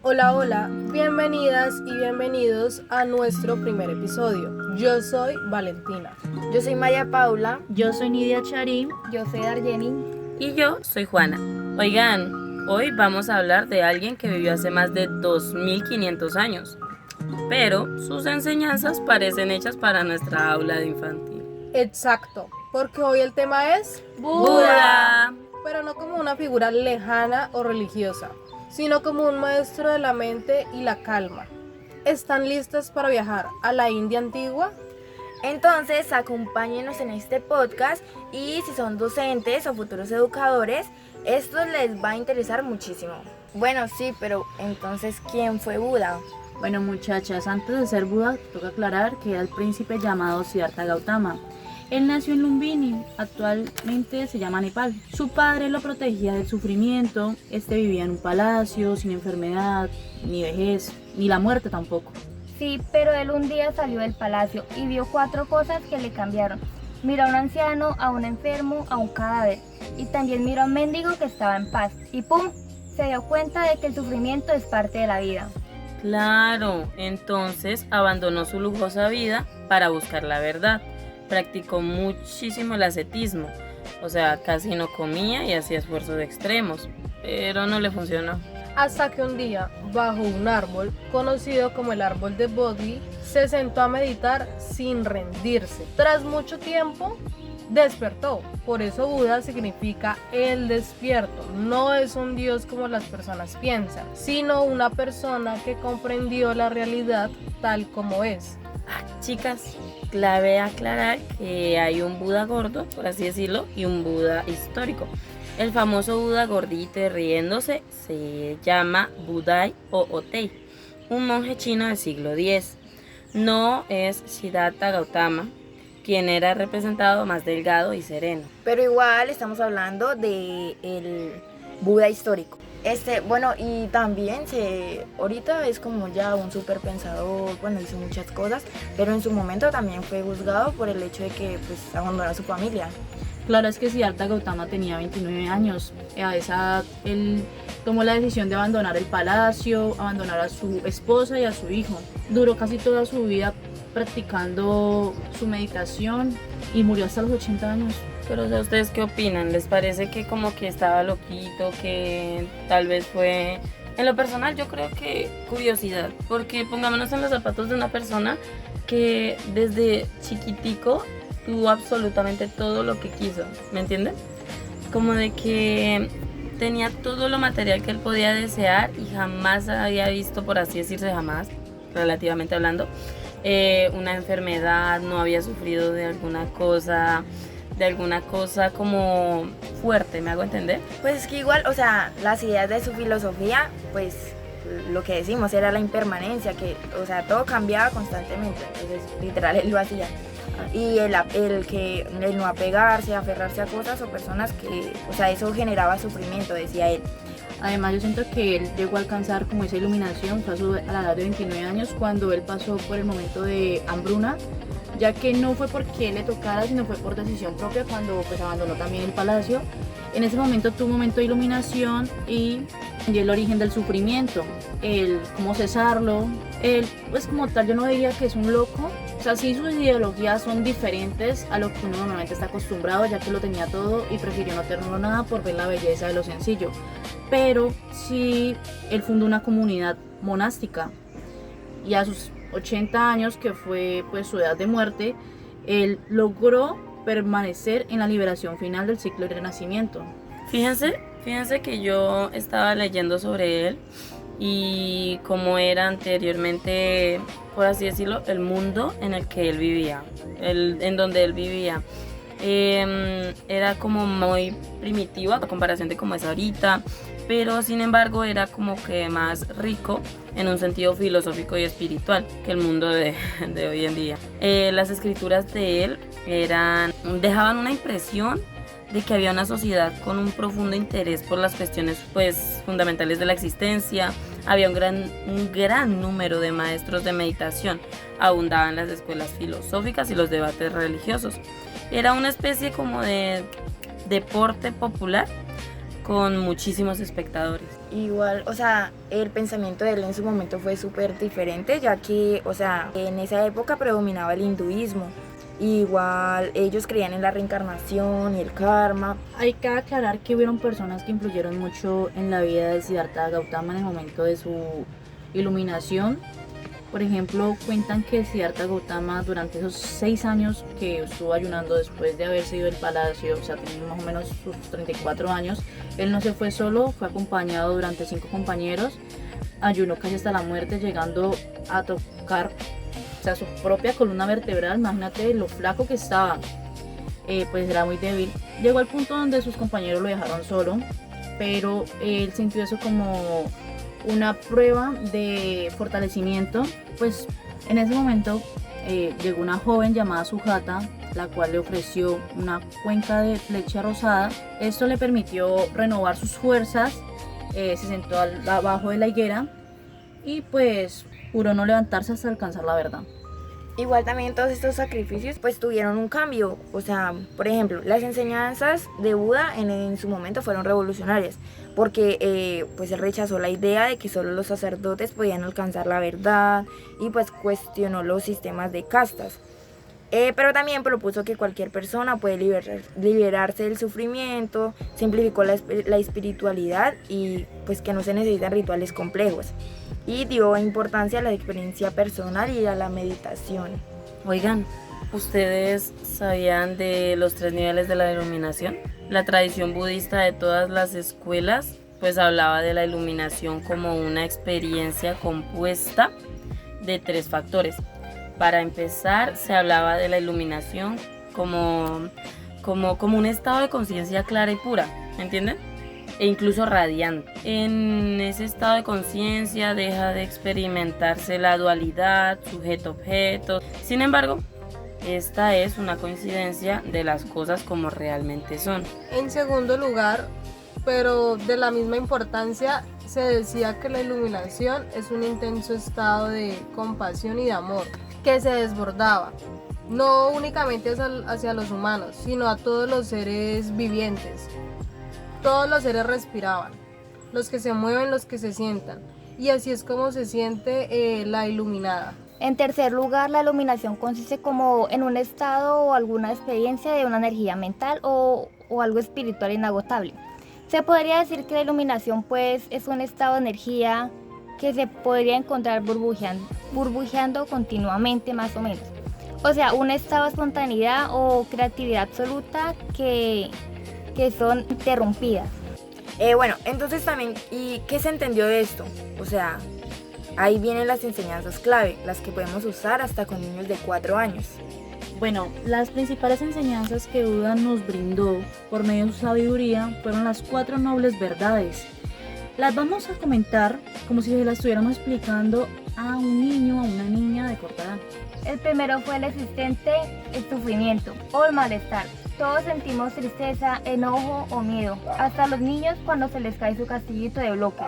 Hola, hola, bienvenidas y bienvenidos a nuestro primer episodio. Yo soy Valentina. Yo soy Maya Paula. Yo soy Nidia Charín. Yo soy Darjeni. Y yo soy Juana. Oigan, hoy vamos a hablar de alguien que vivió hace más de 2500 años, pero sus enseñanzas parecen hechas para nuestra aula de infantil. Exacto, porque hoy el tema es ¡Buda! Pero no como una figura lejana o religiosa, sino como un maestro de la mente y la calma. ¿Están listas para viajar a la India antigua? Entonces, acompáñenos en este podcast y si son docentes o futuros educadores, esto les va a interesar muchísimo. Bueno, sí, pero entonces, ¿quién fue Buda? Bueno, muchachas, antes de ser Buda, toca aclarar que era el príncipe llamado Siddhartha Gautama. Él nació en Lumbini, actualmente se llama Nepal. Su padre lo protegía del sufrimiento, vivía en un palacio, sin enfermedad, ni vejez, ni la muerte tampoco. Sí, pero él un día salió del palacio y vio 4 cosas que le cambiaron. Miró a un anciano, a un enfermo, a un cadáver. Y también miró a un mendigo que estaba en paz. Y ¡pum! Se dio cuenta de que el sufrimiento es parte de la vida. Claro, entonces abandonó su lujosa vida para buscar la verdad. Practicó muchísimo el ascetismo, o sea, casi no comía y hacía esfuerzos extremos, pero no le funcionó. Hasta que un día, bajo un árbol, conocido como el árbol de Bodhi, se sentó a meditar sin rendirse. Tras mucho tiempo, despertó. Por eso Buda significa el despierto. No es un dios como las personas piensan, sino una persona que comprendió la realidad tal como es. Chicas, clave aclarar que hay un Buda gordo, por así decirlo, y un Buda histórico. El famoso Buda gordito y riéndose se llama Budai o Otei, un monje chino del siglo X. No es Siddhartha Gautama, quien era representado más delgado y sereno. Pero igual estamos hablando de el Buda histórico. Bueno, y también ahorita es como ya un súper pensador, bueno, hizo muchas cosas, pero en su momento también fue juzgado por el hecho de que pues abandonó a su familia. Claro, es que Siddhartha Gautama tenía 29 años. A esa edad él tomó la decisión de abandonar el palacio, abandonar a su esposa y a su hijo. Duró casi toda su vida practicando su meditación y murió hasta los 80 años. Pero o sea, ¿ustedes qué opinan? ¿Les parece que como que estaba loquito, que tal vez fue... En lo personal yo creo que curiosidad, porque pongámonos en los zapatos de una persona que desde chiquitico tuvo absolutamente todo lo que quiso, ¿me entienden? Como de que tenía todo lo material que él podía desear y jamás había visto, por así decirse, jamás, relativamente hablando, una enfermedad, no había sufrido de alguna cosa como fuerte, ¿me hago entender? Pues es que igual, o sea, las ideas de su filosofía, pues lo que decimos era la impermanencia, que, o sea, todo cambiaba constantemente, entonces literal él lo hacía. Y el no apegarse, aferrarse a cosas o personas que, o sea, eso generaba sufrimiento, decía él. Además, yo siento que él llegó a alcanzar como esa iluminación, a la edad de 29 años, cuando él pasó por el momento de hambruna, ya que no fue porque él le tocara, sino fue por decisión propia cuando pues abandonó también el palacio. En ese momento tuvo un momento de iluminación y entendió el origen del sufrimiento, el cómo cesarlo. Él, pues como tal, yo no diría que es un loco, o sea, sí sus ideologías son diferentes a lo que uno normalmente está acostumbrado, ya que lo tenía todo y prefirió no tenerlo nada por ver la belleza de lo sencillo. Pero sí, él fundó una comunidad monástica y a sus 80 años, que fue pues su edad de muerte, él logró permanecer en la liberación final del ciclo del renacimiento. Fíjense que yo estaba leyendo sobre él y cómo era anteriormente, por así decirlo, el mundo en el que él vivía, en donde él vivía. Era como muy primitivo a comparación de cómo es ahorita, pero sin embargo era como que más rico en un sentido filosófico y espiritual que el mundo de hoy en día. Las escrituras de él dejaban una impresión de que había una sociedad con un profundo interés por las cuestiones pues fundamentales de la existencia. Había un gran número de maestros de meditación, abundaban las escuelas filosóficas y los debates religiosos. Era una especie como de deporte popular con muchísimos espectadores. Igual, o sea, el pensamiento de él en su momento fue súper diferente, ya que, o sea, en esa época predominaba el hinduismo. Igual ellos creían en la reencarnación y el karma. Hay que aclarar que hubieron personas que influyeron mucho en la vida de Siddhartha Gautama en el momento de su iluminación. Por ejemplo, cuentan que Siddhartha Gautama durante esos 6 años que estuvo ayunando después de haberse ido del palacio, o sea, tenía más o menos sus 34 años, él no se fue solo, fue acompañado durante 5 compañeros, ayunó casi hasta la muerte, llegando a tocar, o sea, su propia columna vertebral. Imagínate lo flaco que estaba, pues era muy débil. Llegó al punto donde sus compañeros lo dejaron solo, pero él sintió eso como una prueba de fortalecimiento. Pues en ese momento llegó una joven llamada Sujata, la cual le ofreció una cuenca de leche rosada. Esto le permitió renovar sus fuerzas, se sentó abajo de la higuera y pues juró no levantarse hasta alcanzar la verdad. Igual también todos estos sacrificios pues tuvieron un cambio, o sea, por ejemplo, las enseñanzas de Buda en su momento fueron revolucionarias, porque pues él rechazó la idea de que solo los sacerdotes podían alcanzar la verdad y pues cuestionó los sistemas de castas. Pero también propuso que cualquier persona puede liberarse del sufrimiento, simplificó la espiritualidad y pues que no se necesitan rituales complejos. Y dio importancia a la experiencia personal y a la meditación. Oigan, ¿ustedes sabían de los 3 niveles de la iluminación? La tradición budista de todas las escuelas pues hablaba de la iluminación como una experiencia compuesta de 3 factores. Para empezar, se hablaba de la iluminación como un estado de conciencia clara y pura, ¿entienden? E incluso radiante. En ese estado de conciencia deja de experimentarse la dualidad, sujeto-objeto. Sin embargo, esta es una coincidencia de las cosas como realmente son. En segundo lugar, pero de la misma importancia, se decía que la iluminación es un intenso estado de compasión y de amor que se desbordaba, no únicamente hacia los humanos, sino a todos los seres vivientes. Todos los seres respiraban, los que se mueven, los que se sientan, y así es como se siente la iluminada. En tercer lugar, la iluminación consiste como en un estado o alguna experiencia de una energía mental o algo espiritual inagotable. Se podría decir que la iluminación pues es un estado de energía que se podría encontrar burbujeando continuamente, más o menos. O sea, un estado de espontaneidad o creatividad absoluta que son interrumpidas. Bueno, entonces también, ¿y qué se entendió de esto? O sea, ahí vienen las enseñanzas clave, las que podemos usar hasta con niños de 4 años. Bueno, las principales enseñanzas que Buda nos brindó por medio de su sabiduría fueron las 4 nobles verdades. Las vamos a comentar como si se las estuviéramos explicando a un niño o a una niña de corta edad. El primero fue el existente, el sufrimiento o el malestar. Todos sentimos tristeza, enojo o miedo, hasta los niños cuando se les cae su castillito de bloque.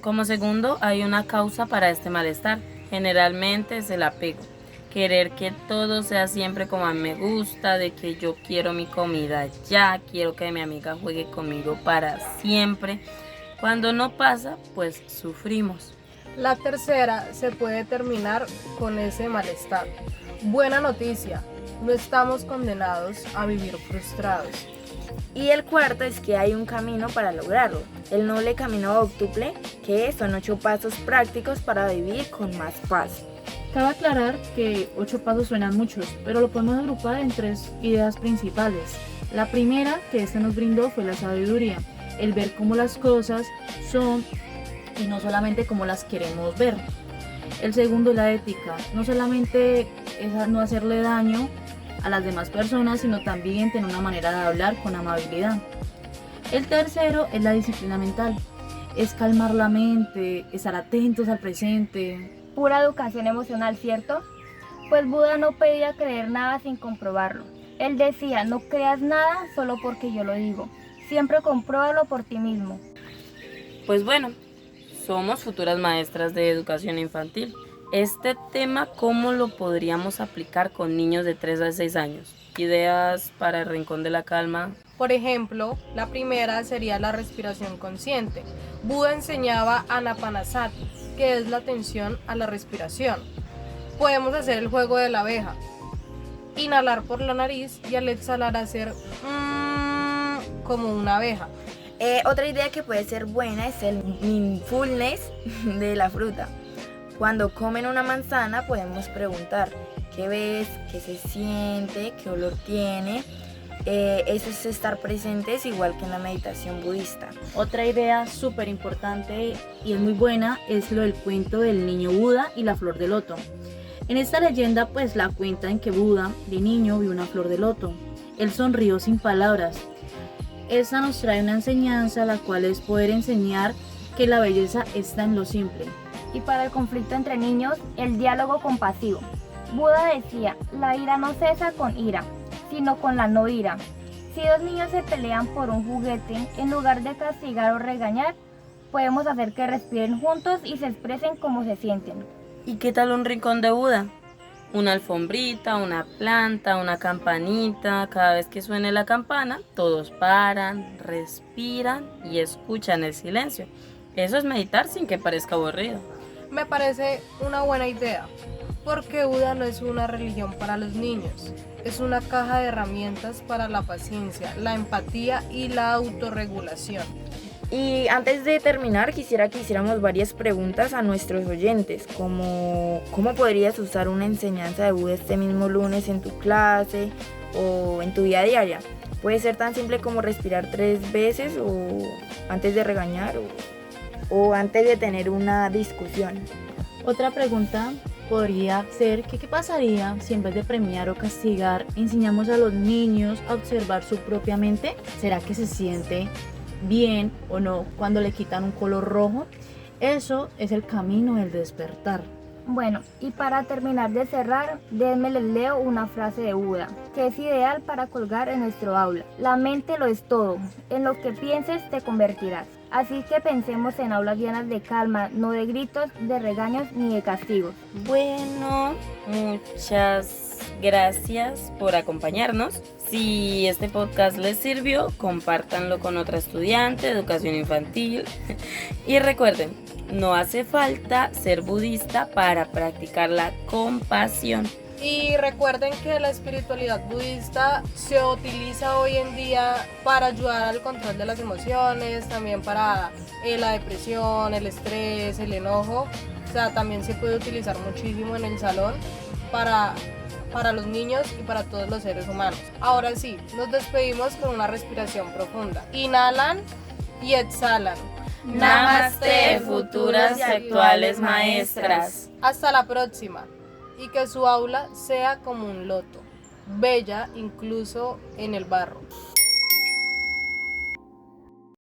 Como segundo, hay una causa para este malestar. Generalmente es el apego. Querer que todo sea siempre como a mí me gusta, de que yo quiero mi comida ya, quiero que mi amiga juegue conmigo para siempre. Cuando no pasa, pues sufrimos. La tercera se puede terminar con ese malestar. Buena noticia, no estamos condenados a vivir frustrados. Y el cuarto es que hay un camino para lograrlo, el noble camino octuple, que son 8 pasos prácticos para vivir con más paz. Cabe aclarar que 8 pasos suenan muchos, pero lo podemos agrupar en 3 ideas principales. La primera que este nos brindó fue la sabiduría, el ver cómo las cosas son y no solamente cómo las queremos ver. El segundo, la ética, no solamente es no hacerle daño a las demás personas, sino también tener una manera de hablar con amabilidad. El tercero es la disciplina mental, es calmar la mente, estar atentos al presente. Pura educación emocional, ¿cierto? Pues Buda no pedía creer nada sin comprobarlo. Él decía, no creas nada solo porque yo lo digo. Siempre compruébalo por ti mismo. Pues bueno, somos futuras maestras de educación infantil. Este tema, ¿cómo lo podríamos aplicar con niños de 3 a 6 años? Ideas para el Rincón de la Calma. Por ejemplo, la primera sería la respiración consciente. Buda enseñaba Anapanasati, que es la atención a la respiración. Podemos hacer el juego de la abeja. Inhalar por la nariz y al exhalar hacer como una abeja. Otra idea que puede ser buena es el mindfulness de la fruta. Cuando comen una manzana podemos preguntar qué ves, qué se siente, qué olor tiene. Eso es estar presentes igual que en la meditación budista. Otra idea súper importante y es muy buena es lo del cuento del niño Buda y la flor de loto. En esta leyenda pues la cuentan que Buda de niño vio una flor de loto. Él sonrió sin palabras. Esta nos trae una enseñanza la cual es poder enseñar que la belleza está en lo simple. Y para el conflicto entre niños, el diálogo compasivo. Buda decía, la ira no cesa con ira, sino con la no ira. Si dos niños se pelean por un juguete, en lugar de castigar o regañar, podemos hacer que respiren juntos y se expresen como se sienten. ¿Y qué tal un rincón de Buda? Una alfombrita, una planta, una campanita. Cada vez que suene la campana, todos paran, respiran y escuchan el silencio. Eso es meditar sin que parezca aburrido. Me parece una buena idea, porque Buda no es una religión para los niños, es una caja de herramientas para la paciencia, la empatía y la autorregulación. Y antes de terminar, quisiera que hiciéramos varias preguntas a nuestros oyentes, como ¿cómo podrías usar una enseñanza de Buda este mismo lunes en tu clase o en tu vida diaria? Puede ser tan simple como respirar 3 veces o antes de regañar o antes de tener una discusión. Otra pregunta podría ser que qué pasaría si en vez de premiar o castigar enseñamos a los niños a observar su propia mente. ¿Será que se siente bien o no cuando le quitan un color rojo? Eso es el camino del despertar. Bueno, y para terminar de cerrar, déjenme les leo una frase de Buda, que es ideal para colgar en nuestro aula. La mente lo es todo, en lo que pienses te convertirás. Así que pensemos en aulas llenas de calma, no de gritos, de regaños ni de castigos. Bueno, muchas gracias por acompañarnos. Si este podcast les sirvió, compártanlo con otra estudiante de educación infantil. Y recuerden, no hace falta ser budista para practicar la compasión. Y recuerden que la espiritualidad budista se utiliza hoy en día para ayudar al control de las emociones, también para la depresión, el estrés, el enojo. O sea, también se puede utilizar muchísimo en el salón para los niños y para todos los seres humanos. Ahora sí, nos despedimos con una respiración profunda. Inhalan y exhalan. Namaste, futuras y actuales maestras. Hasta la próxima. Y que su aula sea como un loto, bella incluso en el barro.